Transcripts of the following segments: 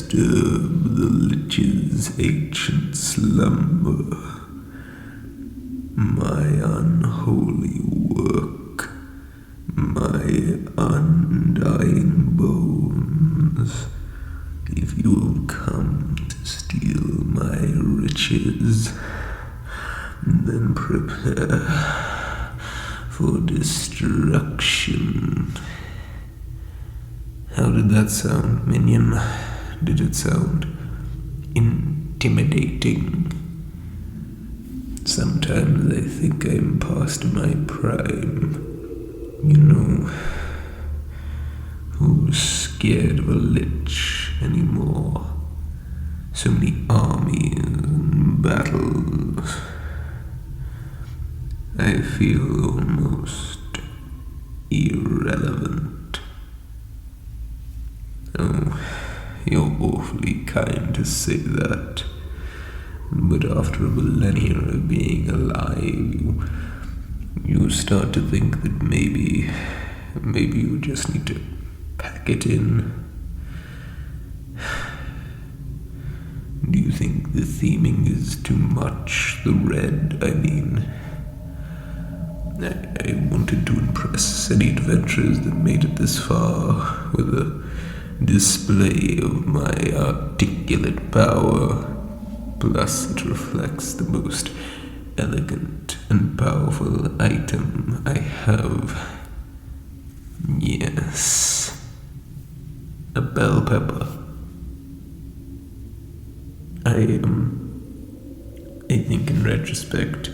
disturb the Lich's ancient slumber. My unholy work, my undying bones. If you have come to steal my riches, then prepare for destruction. How did that sound, minion? Did it sound intimidating? Sometimes I think I'm past my prime. You know, who's scared of a Lich anymore? So many armies and battles. I feel almost irrelevant. Oh, you're awfully kind to say that. But after a millennia of being alive, you start to think that maybe you just need to pack it in. Do you think the theming is too much? The red, I mean. I wanted to impress any adventurers that made it this far with a display of my articulate power. Plus, it reflects the most elegant and powerful item I have. Yes, a bell pepper. I think in retrospect,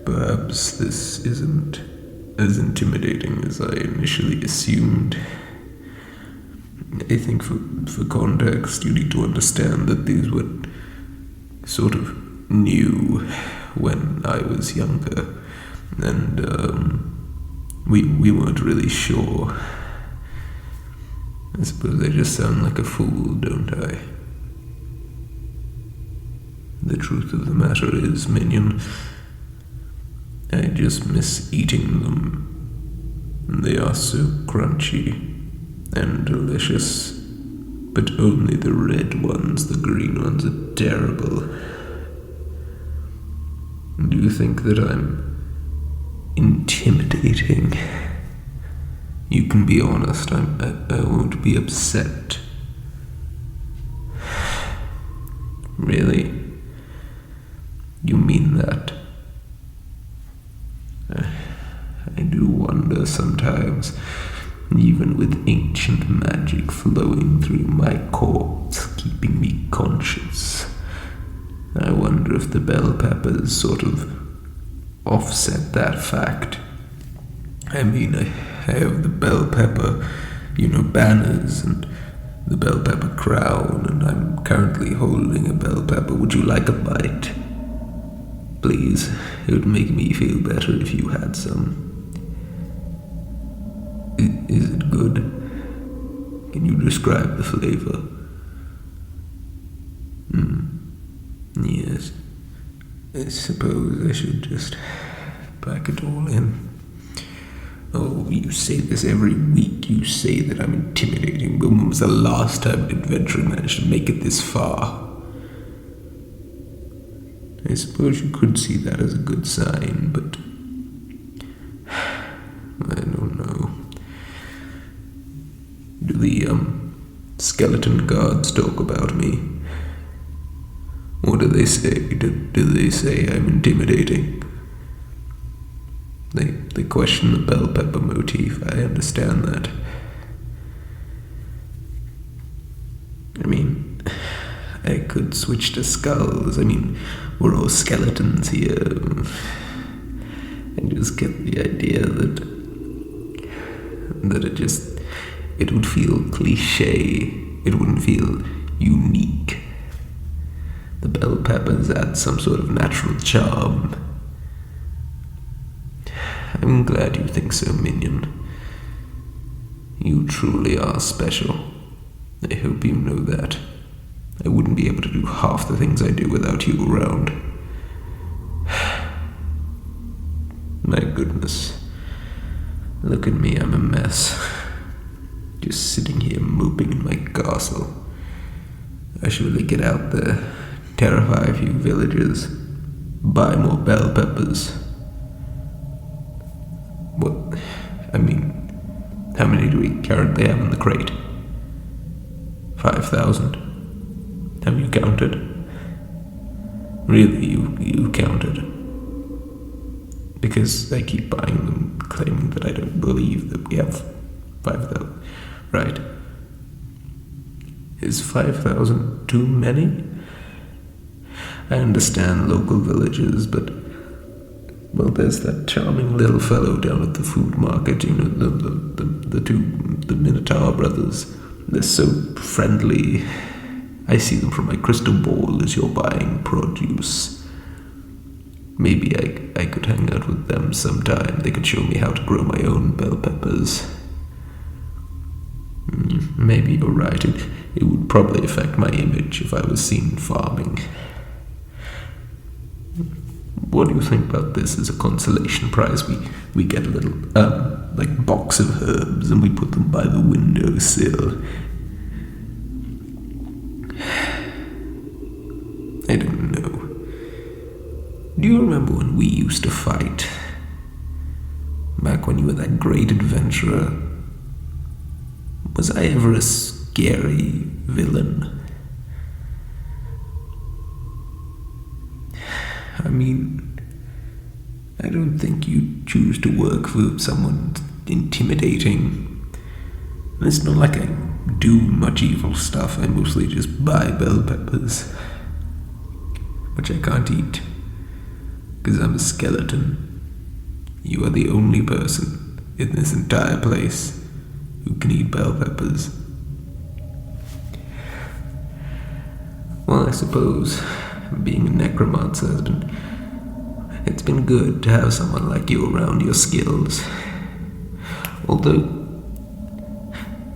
perhaps this isn't as intimidating as I initially assumed. I think for context, you need to understand that these were sort of new when I was younger, and we weren't really sure. I suppose I just sound like a fool, don't I? The truth of the matter is, minion, I just miss eating them. They are so crunchy and delicious, but only the red ones. The green ones are terrible. Do you think that I'm intimidating? You can be honest, I won't be upset. Really? You mean that? I do wonder sometimes, even with ancient magic flowing through my corpse, keeping me conscious. I wonder if the bell peppers sort of offset that fact. I mean, I have the bell pepper, banners, and the bell pepper crown, and I'm currently holding a bell pepper. Would you like a bite? Please, it would make me feel better if you had some. Is it good? Can you describe the flavor? Yes. I suppose I should just pack it all in. Oh, you say this every week. You say that I'm intimidating, but when was the last time an adventurer managed to make it this far? I suppose you could see that as a good sign, but I don't know. Do the skeleton guards talk about me? What do they say? Do they say I'm intimidating? They question the bell pepper motif. I understand that. I mean, I could switch to skulls. I mean, we're all skeletons here. I just get the idea that it would feel cliche. It wouldn't feel unique. The bell peppers add some sort of natural charm. I'm glad you think so, minion. You truly are special. I hope you know that. I wouldn't be able to do half the things I do without you around. My goodness. Look at me, I'm a mess. Just sitting here moping in my castle. I should really get out there, terrify a few villagers, buy more bell peppers. What? I mean, how many do we currently have in the crate? 5,000. Have you counted? Really, you counted? Because I keep buying them, claiming that I don't believe that we have 5,000. Right. Is 5,000 too many? I understand local villages, but, well, there's that charming little fellow down at the food market, you know, the Minotaur brothers. They're so friendly. I see them from my crystal ball as you're buying produce. Maybe I could hang out with them sometime. They could show me how to grow my own bell peppers. Maybe you're right. It would probably affect my image if I was seen farming. What do you think about this as a consolation prize? We get a little, like box of herbs and we put them by the windowsill. I don't know. Do you remember when we used to fight? Back when you were that great adventurer? Was I ever a scary villain? I mean, I don't think you choose to work for someone intimidating. And it's not like I do much evil stuff. I mostly just buy bell peppers, which I can't eat, because I'm a skeleton. You are the only person in this entire place who can eat bell peppers. Well, I suppose being a necromancer it's been good to have someone like you around your skills. Although,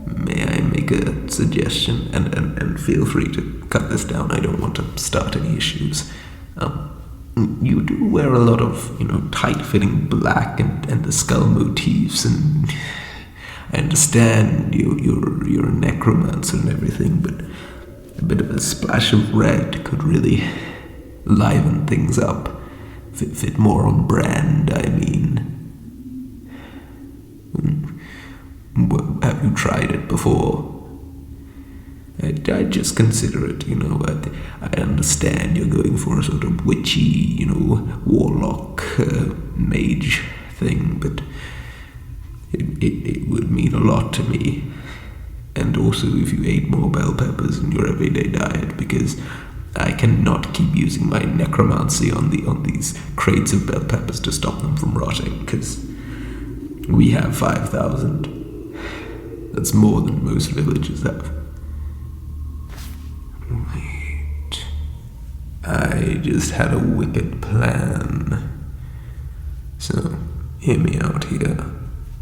may I make a suggestion, and feel free to cut this down, I don't want to start any issues. You do wear a lot of, tight-fitting black and the skull motifs, and I understand you're a necromancer and everything, but a bit of a splash of red could really liven things up. Fit more on brand, I mean. Have you tried it before? I just consider it, I understand you're going for a sort of witchy, warlock, mage thing, but it would mean a lot to me. And also if you ate more bell peppers in your everyday diet, because I cannot keep using my necromancy on these crates of bell peppers to stop them from rotting, because we have 5,000. That's more than most villages have. Wait. I just had a wicked plan. So, hear me out here.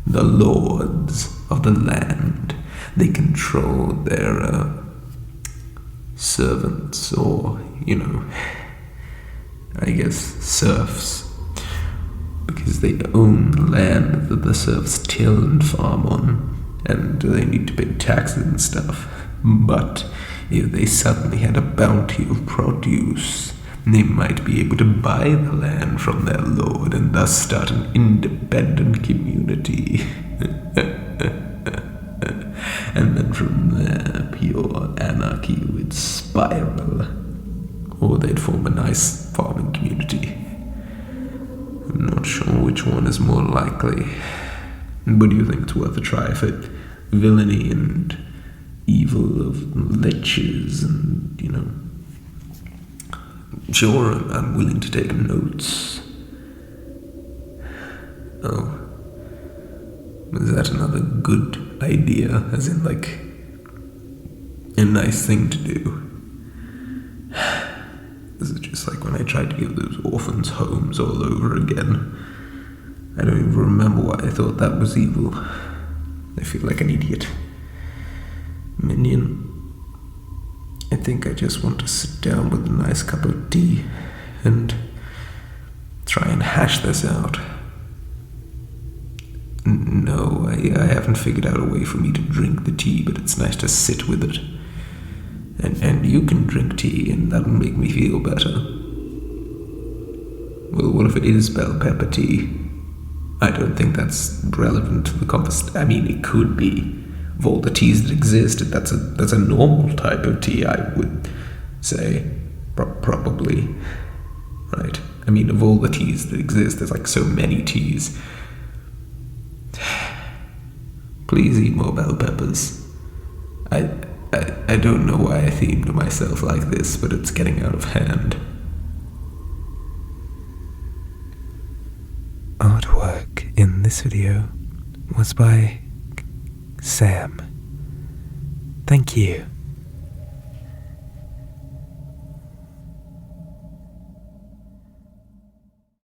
The lords of the land, they control their servants, or, I guess serfs, because they own the land that the serfs till and farm on, and they need to pay taxes and stuff. But if they suddenly had a bounty of produce, they might be able to buy the land from their lord and thus start an independent community. And then from there, pure anarchy would spiral. Or they'd form a nice farming community. I'm not sure which one is more likely. But do you think it's worth a try for villainy and evil of liches and, Sure, I'm willing to take notes. Oh. Is that another good idea? As in, like, a nice thing to do? This is just like when I tried to give those orphans homes all over again. I don't even remember why I thought that was evil. I feel like an idiot. Minion, I think I just want to sit down with a nice cup of tea and try and hash this out. No, I haven't figured out a way for me to drink the tea, but it's nice to sit with it. And you can drink tea and that'll make me feel better. Well, what if it is bell pepper tea? I don't think that's relevant to the conversation. I mean, it could be. Of all the teas that exist, that's a normal type of tea, I would say. Probably. Right? I mean, of all the teas that exist, there's like so many teas. Please eat more bell peppers. I don't know why I themed myself like this, but it's getting out of hand. Artwork in this video was by Sam. Thank you.